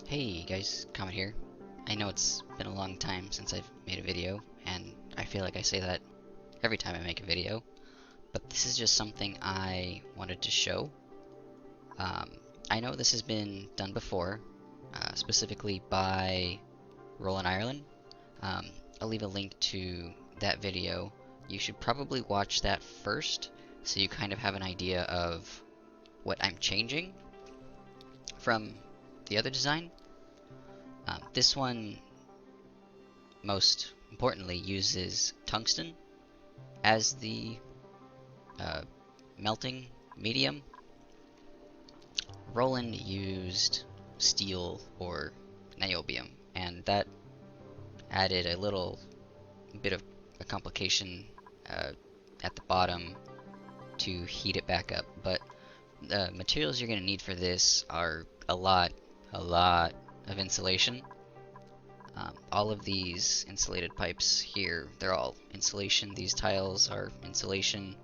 Hey guys, Comet here. I know it's been a long time since I've made a video, and I feel like I say that every time I make a video, but this is just something I wanted to show. Um, I know this has been done before, specifically by Rollin Ireland. I'll leave a link to that video. You should probably watch that first, so you kind of have an idea of what I'm changing from the other design. This one, most importantly, uses tungsten as the uh, melting medium. Roland used steel or niobium, and that added a little bit of a complication at the bottom to heat it back up. But the materials you're going to need for this are a lot of insulation. All of these insulated pipes here, they're all insulation. These tiles are insulation.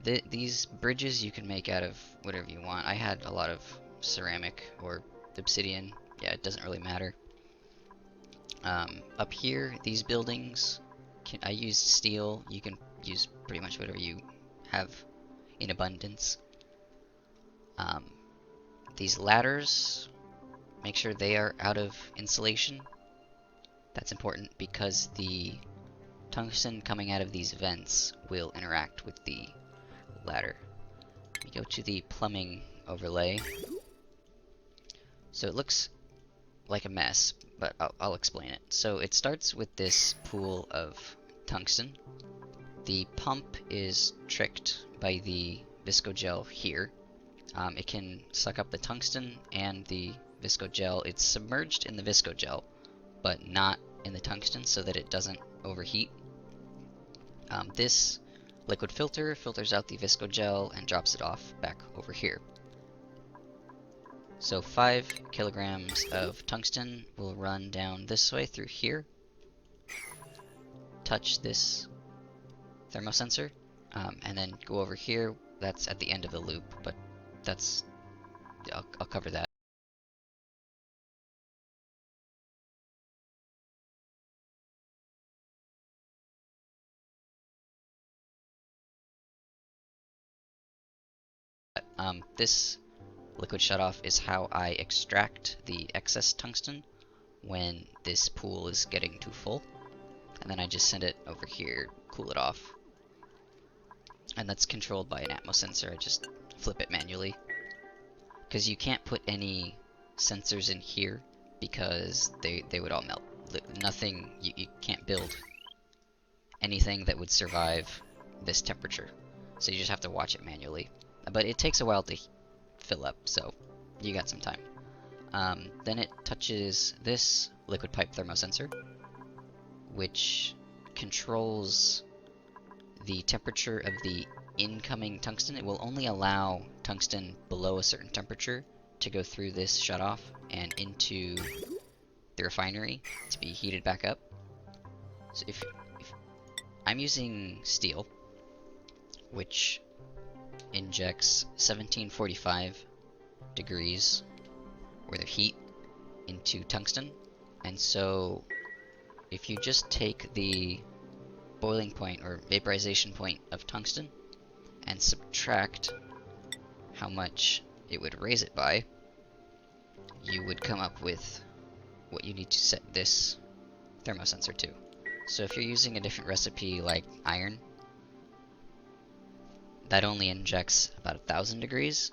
These bridges you can make out of whatever you want. I had a lot of ceramic or obsidian. Yeah, it doesn't really matter. Up here, these buildings, I used steel. You can use pretty much whatever you have in abundance. These ladders, make sure they are out of insulation. That's important because the tungsten coming out of these vents will interact with the ladder. We go to the plumbing overlay. So it looks like a mess, but I'll explain it. So it starts with this pool of tungsten. The pump is tricked by the viscogel here. It can suck up the tungsten and the viscogel. It's submerged in the viscogel, but not in the tungsten so that it doesn't overheat. This liquid filter filters out the viscogel and drops it off back over here. So 5 kilograms of tungsten will run down this way through here, touch this thermosensor, and then go over here. That's at the end of the loop, but that's I'll cover that. This liquid shutoff is how I extract the excess tungsten when this pool is getting too full, and then I just send it over here, cool it off. And that's controlled by an Atmos sensor. I just flip it manually, because you can't put any sensors in here because they would all melt. Nothing, you can't build anything that would survive this temperature, so you just have to watch it manually. But it takes a while to fill up, so you got some time. Then it touches this liquid pipe thermosensor, which controls the temperature of the incoming tungsten. It will only allow tungsten below a certain temperature to go through this shutoff and into the refinery to be heated back up. So if I'm using steel, which injects 1745 degrees worth of heat into tungsten, and so if you just take the boiling point or vaporization point of tungsten and subtract how much it would raise it by, you would come up with what you need to set this thermosensor to. So if you're using a different recipe like iron, that only injects about 1000 degrees,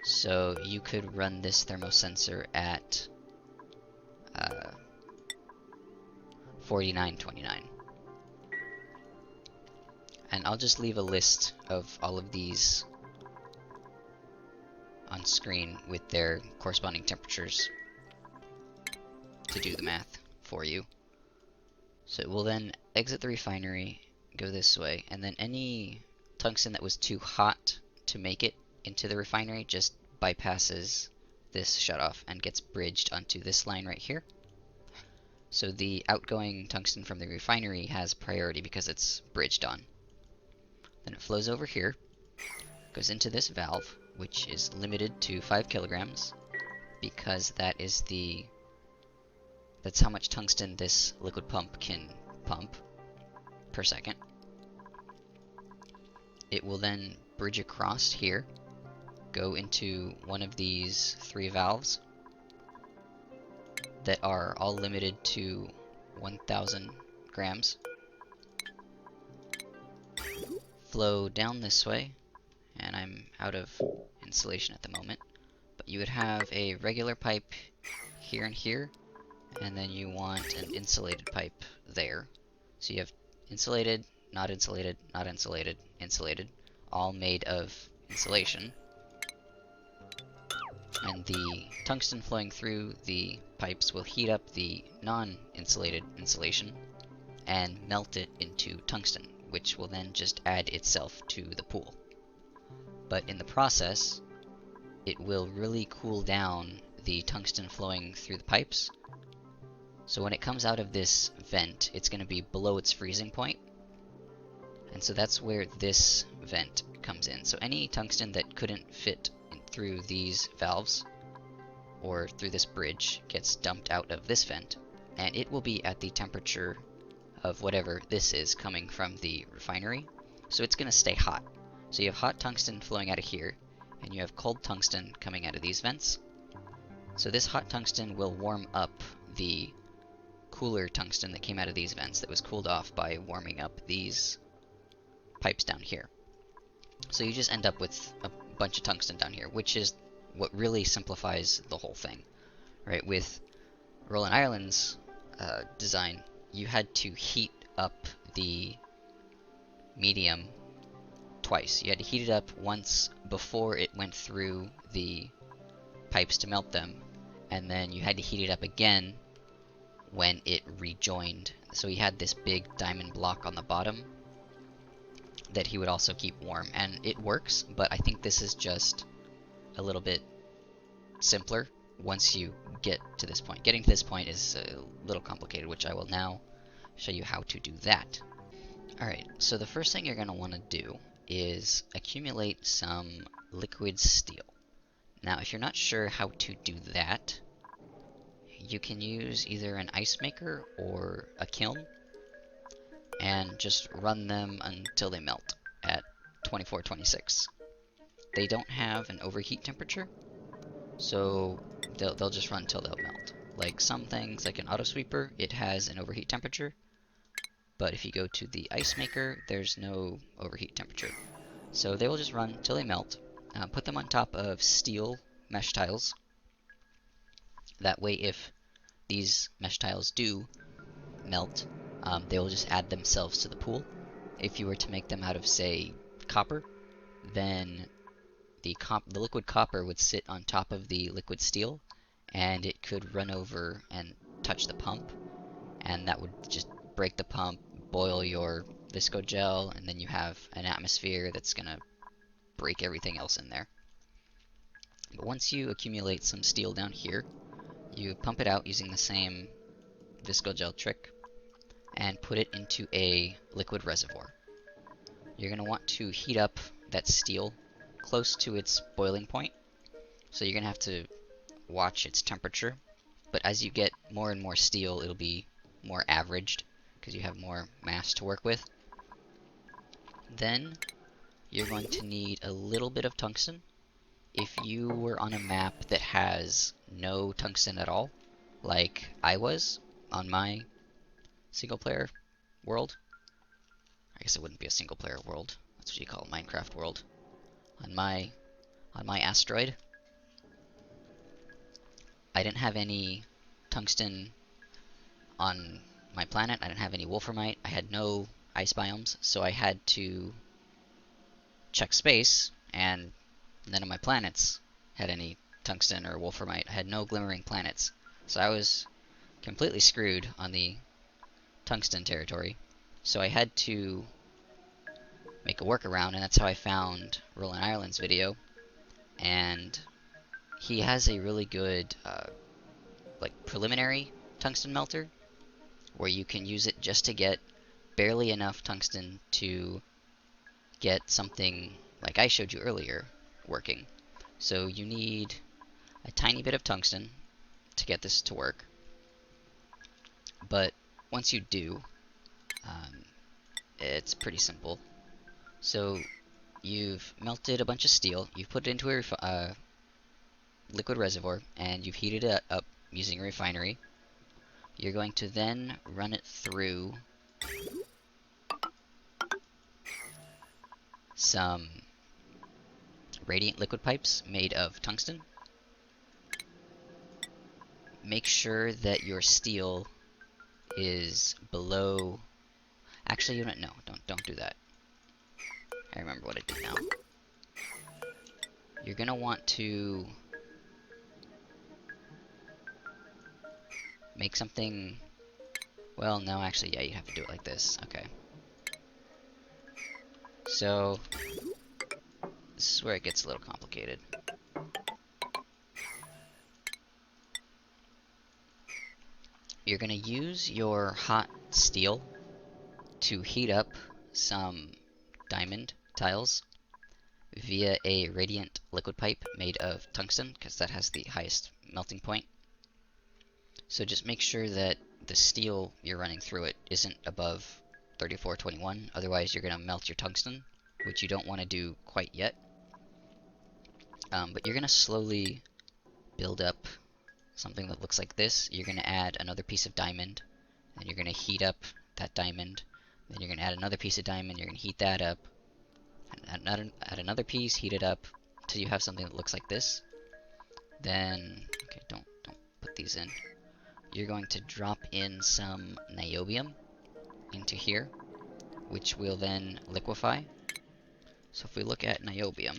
so you could run this thermosensor at 4929. And I'll just leave a list of all of these on screen with their corresponding temperatures to do the math for you. So it will then exit the refinery, go this way, and then any tungsten that was too hot to make it into the refinery just bypasses this shutoff and gets bridged onto this line right here. So the outgoing tungsten from the refinery has priority because it's bridged on. Then it flows over here, goes into this valve, which is limited to 5 kilograms, because that's how much tungsten this liquid pump can pump per second. It will then bridge across here, go into one of these 3 valves that are all limited to 1,000 grams. Flow down this way, and I'm out of insulation at the moment, but you would have a regular pipe here and here, and then you want an insulated pipe there. So you have insulated, not insulated, not insulated, insulated, all made of insulation. And the tungsten flowing through the pipes will heat up the non-insulated insulation and melt it into tungsten, which will then just add itself to the pool. But in the process, it will really cool down the tungsten flowing through the pipes. So when it comes out of this vent, it's going to be below its freezing point. And so that's where this vent comes in. So any tungsten that couldn't fit through these valves or through this bridge gets dumped out of this vent, and it will be at the temperature of whatever this is coming from the refinery. So it's going to stay hot. So you have hot tungsten flowing out of here, and you have cold tungsten coming out of these vents. So this hot tungsten will warm up the cooler tungsten that came out of these vents that was cooled off by warming up these pipes down here. So you just end up with a bunch of tungsten down here, which is what really simplifies the whole thing, right? With Roland Ireland's design, you had to heat up the medium twice. You had to heat it up once before it went through the pipes to melt them, and then you had to heat it up again when it rejoined. So he had this big diamond block on the bottom that he would also keep warm, and it works, but I think this is just a little bit simpler once you get to this point. Getting to this point is a little complicated, which I will now show you how to do that. Alright, so the first thing you're going to want to do is accumulate some liquid steel. Now, if you're not sure how to do that, you can use either an ice maker or a kiln and just run them until they melt at 2426. They don't have an overheat temperature, so they'll just run until they'll melt. Like some things, like an auto sweeper, it has an overheat temperature, but if you go to the ice maker, there's no overheat temperature. So they will just run until they melt. Put them on top of steel mesh tiles. That way, if these mesh tiles do melt, they will just add themselves to the pool. If you were to make them out of, say, copper, then the liquid copper would sit on top of the liquid steel, and it could run over and touch the pump, and that would just break the pump, boil your visco gel, and then you have an atmosphere that's going to break everything else in there. But once you accumulate some steel down here, you pump it out using the same visco gel trick and put it into a liquid reservoir. You're going to want to heat up that steel close to its boiling point, so you're going to have to watch its temperature. But as you get more and more steel, it'll be more averaged because you have more mass to work with. Then you're going to need a little bit of tungsten. If you were on a map that has no tungsten at all, like I was on my single player world, I guess it wouldn't be a single player world, that's what you call a Minecraft world. On my asteroid, I didn't have any tungsten on my planet. I didn't have any wolframite. I had no ice biomes, so I had to check space, and none of my planets had any tungsten or wolframite. I had no glimmering planets, so I was completely screwed on the tungsten territory. So I had to make a workaround, and that's how I found Roland Ireland's video. And he has a really good like preliminary tungsten melter where you can use it just to get barely enough tungsten to get something like I showed you earlier working. So you need, a tiny bit of tungsten to get this to work. But once you do, it's pretty simple. So you've melted a bunch of steel, you've put it into a liquid reservoir, and you've heated it up using a refinery. You're going to then run it through some radiant liquid pipes made of tungsten. Make sure that your steel is below... Actually, you don't. No, don't do that. I remember what I did now. You're gonna want to make something... Well, no, actually, yeah, you have to do it like this. Okay. So, this is where it gets a little complicated. You're gonna use your hot steel to heat up some diamond tiles via a radiant liquid pipe made of tungsten, because that has the highest melting point. So just make sure that the steel you're running through it isn't above 3421, otherwise you're going to melt your tungsten, which you don't want to do quite yet. But you're going to slowly build up something that looks like this. You're going to add another piece of diamond, and you're going to heat up that diamond. Then you're going to add another piece of diamond, you're going to heat that up, add another piece, heat it up, until you have something that looks like this. Then, okay, don't put these in. You're going to drop in some niobium into here, which will then liquefy. So if we look at niobium,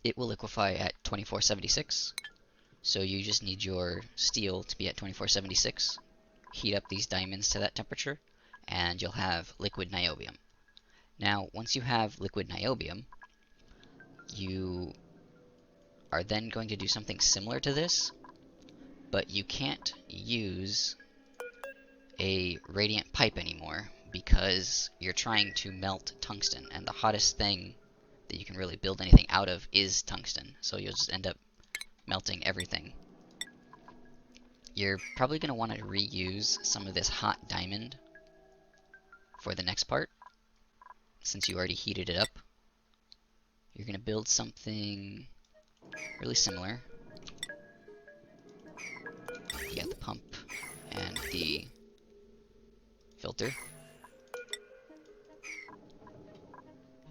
it will liquefy at 2476. So you just need your steel to be at 2476. Heat up these diamonds to that temperature, and you'll have liquid niobium. Now, once you have liquid niobium, you are then going to do something similar to this, but you can't use a radiant pipe anymore because you're trying to melt tungsten, and the hottest thing that you can really build anything out of is tungsten, so you'll just end up melting everything. You're probably going to want to reuse some of this hot diamond for the next part, since you already heated it up. You're going to build something really similar. You got the pump and the filter.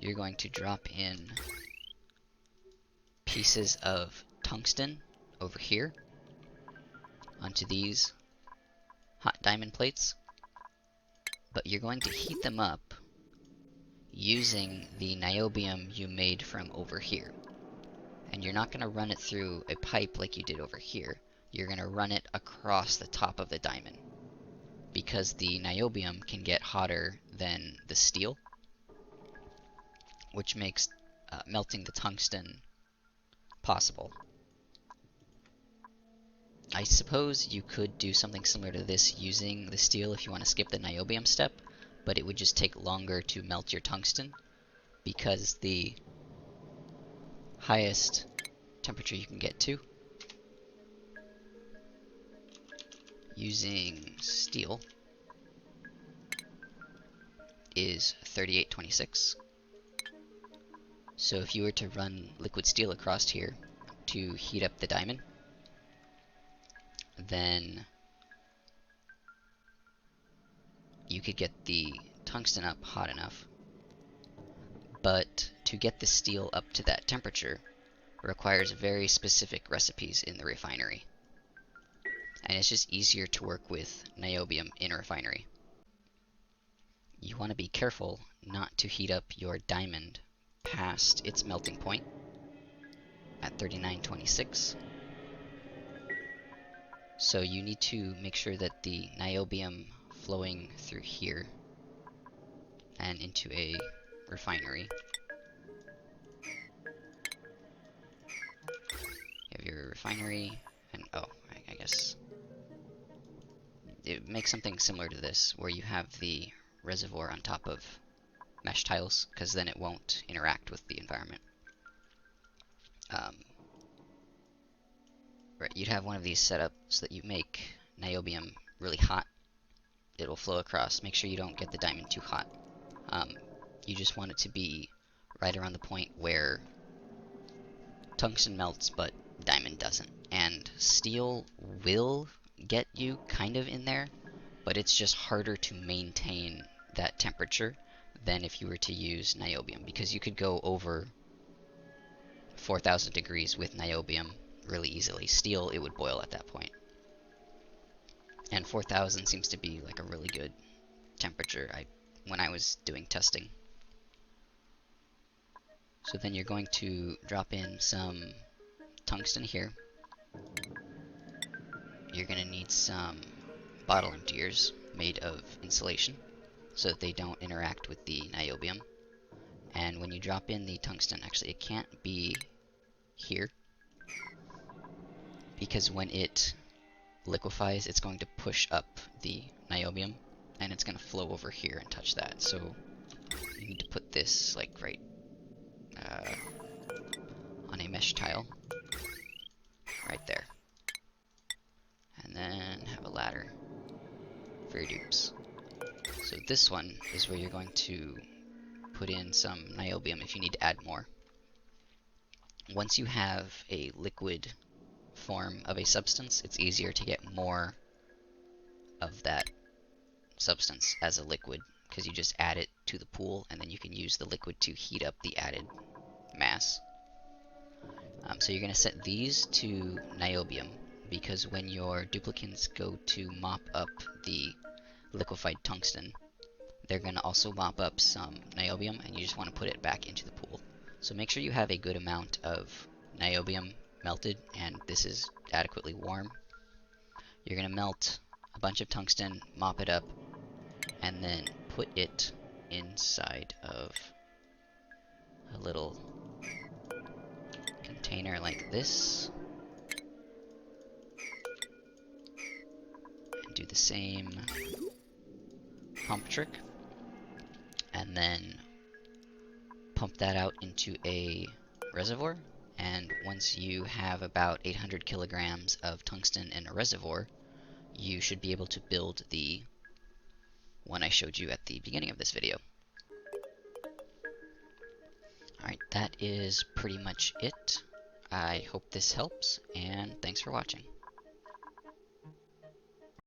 You're going to drop in pieces of tungsten over here onto these hot diamond plates, but you're going to heat them up using the niobium you made from over here. And you're not going to run it through a pipe like you did over here. You're going to run it across the top of the diamond, because the niobium can get hotter than the steel, which makes melting the tungsten possible. I suppose you could do something similar to this using the steel if you want to skip the niobium step, but it would just take longer to melt your tungsten, because the highest temperature you can get to using steel is 3826. So if you were to run liquid steel across here to heat up the diamond, then you could get the tungsten up hot enough. But to get the steel up to that temperature requires very specific recipes in the refinery. And it's just easier to work with niobium in a refinery. You want to be careful not to heat up your diamond past its melting point at 3926. So you need to make sure that the niobium flowing through here and into a refinery. You have your refinery, and oh, I guess it makes something similar to this, where you have the reservoir on top of mesh tiles, because then it won't interact with the environment. um, right, you'd have one of these set up so that you make niobium really hot. It'll flow across. Make sure you don't get the diamond too hot. You just want it to be right around the point where tungsten melts, but diamond doesn't. And steel will get you kind of in there, but it's just harder to maintain that temperature than if you were to use niobium, because you could go over 4,000 degrees with niobium really easily. Steel, it would boil at that point. And 4,000 seems to be like a really good temperature when I was doing testing. So then you're going to drop in some tungsten here. You're going to need some bottle emptiers made of insulation so that they don't interact with the niobium. And when you drop in the tungsten, actually it can't be here, because when it liquefies, it's going to push up the niobium and it's going to flow over here and touch that. So you need to put this like right on a mesh tile right there, and then have a ladder for your dupes. So this one is where you're going to put in some niobium if you need to add more. Once you have a liquid form of a substance, it's easier to get more of that substance as a liquid, because you just add it to the pool and then you can use the liquid to heat up the added mass. So you're going to set these to niobium, because when your duplicants go to mop up the liquefied tungsten, they're going to also mop up some niobium, and you just want to put it back into the pool. So make sure you have a good amount of niobium melted, and this is adequately warm. You're going to melt a bunch of tungsten, mop it up, and then put it inside of a little container like this. And do the same pump trick. And then pump that out into a reservoir. And once you have about 800 kilograms of tungsten in a reservoir, you should be able to build the one I showed you at the beginning of this video. Alright, that is pretty much it. I hope this helps, and thanks for watching.